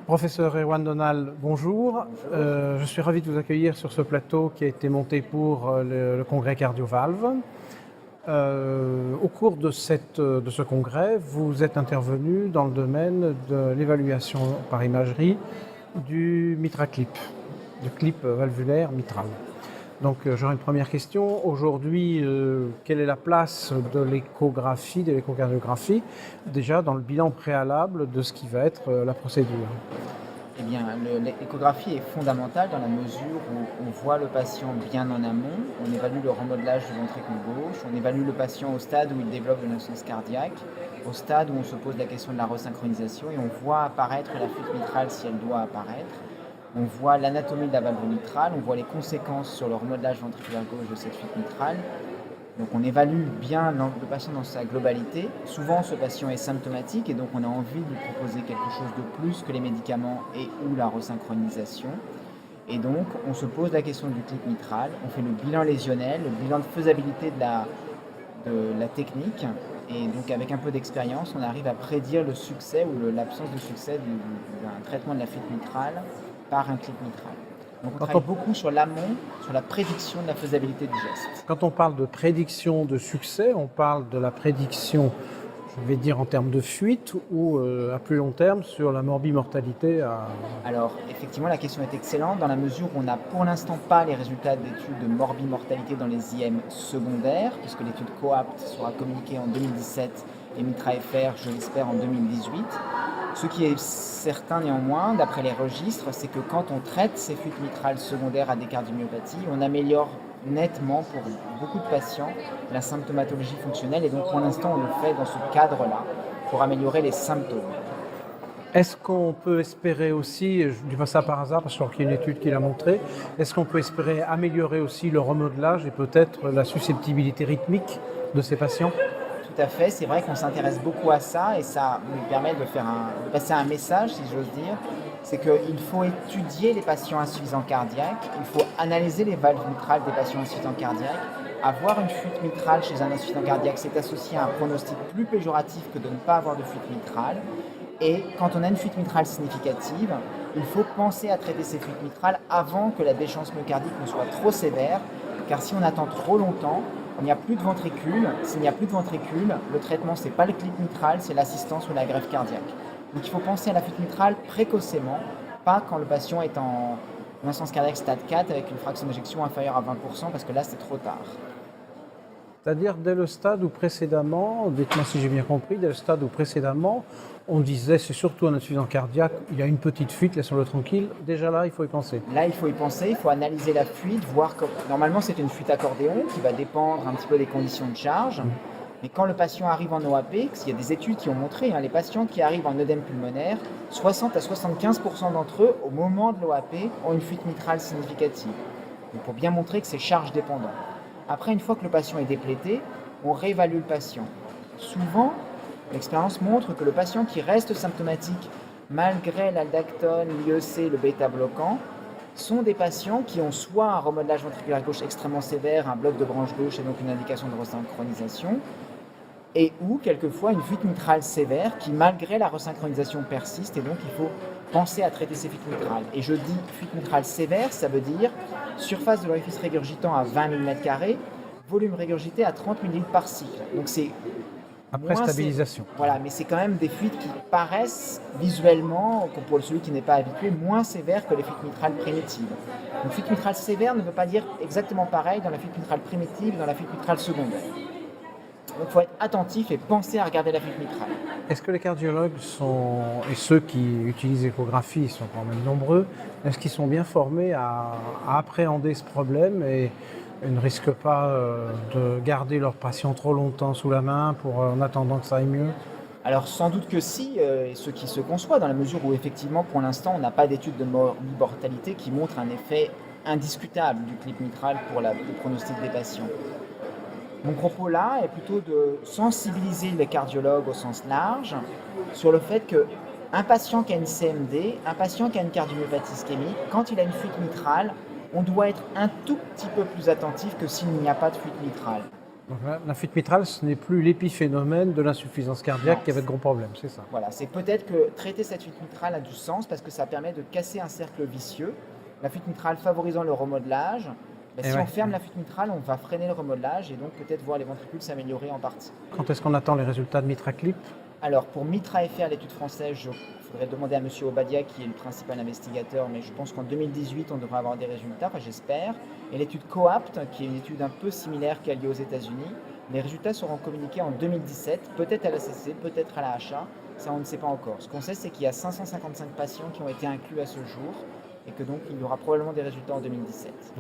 Professeur Erwan Donal, bonjour. Je suis ravi de vous accueillir sur ce plateau qui a été monté pour le congrès CardioValve. Au cours de ce congrès, vous êtes intervenu dans le domaine de l'évaluation par imagerie du MitraClip, du clip valvulaire mitral. Donc j'aurais une première question. Aujourd'hui, quelle est la place de l'échographie, de l'échocardiographie, déjà dans le bilan préalable de ce qui va être la procédure? Eh bien, l'échographie est fondamentale dans la mesure où on voit le patient bien en amont, on évalue le remodelage du ventricule gauche, on évalue le patient au stade où il développe de l'insuffisance cardiaque, au stade où on se pose la question de la resynchronisation et on voit apparaître la fuite mitrale si elle doit apparaître. On voit l'anatomie de la valve mitrale, on voit les conséquences sur le remodelage ventriculaire gauche de cette fuite mitrale. Donc on évalue bien le patient dans sa globalité. Souvent ce patient est symptomatique et donc on a envie de lui proposer quelque chose de plus que les médicaments et ou la resynchronisation. Et donc on se pose la question du clip mitral, on fait le bilan lésionnel, le bilan de faisabilité de la technique. Et donc avec un peu d'expérience, on arrive à prédire le succès ou l'absence de succès d'un traitement de la fuite mitrale par un clip mitral. Donc on travaille beaucoup sur l'amont, sur la prédiction de la faisabilité du geste. Quand on parle de prédiction de succès, on parle de la prédiction, je vais dire en termes de fuite ou à plus long terme sur la morbimortalité. Alors effectivement la question est excellente dans la mesure où on n'a pour l'instant pas les résultats d'études de morbimortalité dans les IM secondaires, puisque l'étude COAPT sera communiquée en 2017 et MITRA-FR, je l'espère, en 2018. Ce qui est certain néanmoins, d'après les registres, c'est que quand on traite ces fuites mitrales secondaires à des cardiomyopathies, on améliore nettement pour beaucoup de patients la symptomatologie fonctionnelle et donc pour l'instant on le fait dans ce cadre-là pour améliorer les symptômes. Est-ce qu'on peut espérer aussi, je ne dis pas ça par hasard parce qu'il y a une étude qui l'a montré, est-ce qu'on peut espérer améliorer aussi le remodelage et peut-être la susceptibilité rythmique de ces patients? Tout à fait, c'est vrai qu'on s'intéresse beaucoup à ça et ça nous permet de passer un message, si j'ose dire, c'est qu'il faut étudier les patients insuffisants cardiaques, il faut analyser les valves mitrales des patients insuffisants cardiaques. Avoir une fuite mitrale chez un insuffisant cardiaque, c'est associé à un pronostic plus péjoratif que de ne pas avoir de fuite mitrale. Et quand on a une fuite mitrale significative, il faut penser à traiter ces fuites mitrales avant que la déchéance myocardique ne soit trop sévère, car si on attend trop longtemps, il n'y a plus de ventricule. S'il n'y a plus de ventricule, le traitement, ce n'est pas le clip mitral, c'est l'assistance ou la greffe cardiaque. Donc il faut penser à la fuite mitrale précocement, pas quand le patient est en insuffisance cardiaque stade 4 avec une fraction d'éjection inférieure à 20%, parce que là, c'est trop tard. C'est-à-dire dès le stade où précédemment, dites-moi si j'ai bien compris, dès le stade où précédemment, on disait c'est surtout un insuffisant cardiaque, il y a une petite fuite, laissons-le tranquille. Déjà là, il faut y penser. Là, il faut y penser, il faut analyser la fuite, voir que normalement c'est une fuite accordéon qui va dépendre un petit peu des conditions de charge. Mais quand le patient arrive en OAP, il y a des études qui ont montré, les patients qui arrivent en œdème pulmonaire, 60 à 75% d'entre eux, au moment de l'OAP, ont une fuite mitrale significative. Donc pour bien montrer que c'est charge dépendant. Après, une fois que le patient est déplété, on réévalue le patient. Souvent, l'expérience montre que le patient qui reste symptomatique malgré l'aldactone, l'IEC, le bêta-bloquant, sont des patients qui ont soit un remodelage ventriculaire gauche extrêmement sévère, un bloc de branche gauche et donc une indication de resynchronisation, et ou quelquefois une fuite mitrale sévère qui malgré la resynchronisation persiste et donc il faut penser à traiter ces fuites mitrales. Et je dis fuite mitrale sévère, ça veut dire surface de l'orifice régurgitant à 20 mm², volume régurgité à 30 ml par cycle. Donc c'est après stabilisation. Voilà, mais c'est quand même des fuites qui paraissent visuellement, pour celui qui n'est pas habitué, moins sévères que les fuites mitrales primitives. Une fuite mitrale sévère ne veut pas dire exactement pareil dans la fuite mitrale primitive et dans la fuite mitrale secondaire. Donc il faut être attentif et penser à regarder la fuite mitrale. Est-ce que les cardiologues et ceux qui utilisent l'échographie sont quand même nombreux, est-ce qu'ils sont bien formés à appréhender ce problème et ne risquent pas de garder leurs patients trop longtemps sous la main en attendant que ça aille mieux? Alors sans doute que si, ce qui se conçoit dans la mesure où effectivement pour l'instant on n'a pas d'études de mortalité qui montrent un effet indiscutable du clip mitral pour le pronostic des patients. Mon propos là est plutôt de sensibiliser les cardiologues au sens large sur le fait qu'un patient qui a une CMD, un patient qui a une cardiomyopathie ischémique, quand il a une fuite mitrale, on doit être un tout petit peu plus attentif que s'il n'y a pas de fuite mitrale. Donc là, la fuite mitrale, ce n'est plus l'épiphénomène de l'insuffisance cardiaque Non, qui avait de gros problèmes, c'est ça. voilà, c'est peut-être que traiter cette fuite mitrale a du sens parce que ça permet de casser un cercle vicieux. La fuite mitrale favorisant le remodelage, Et si ouais. on ferme la fuite mitrale, on va freiner le remodelage et donc peut-être voir les ventricules s'améliorer en partie. Quand est-ce qu'on attend les résultats de MitraClip? Alors pour MITRA-FR, l'étude française, il faudrait demander à M. Obadia qui est le principal investigateur, mais je pense qu'en 2018, on devrait avoir des résultats, enfin j'espère. Et l'étude COAPT, qui est une étude un peu similaire qui a lieu aux États-Unis, les résultats seront communiqués en 2017, peut-être à la CC, peut-être à la HA, ça on ne sait pas encore. Ce qu'on sait, c'est qu'il y a 555 patients qui ont été inclus à ce jour et que donc il y aura probablement des résultats en 2017.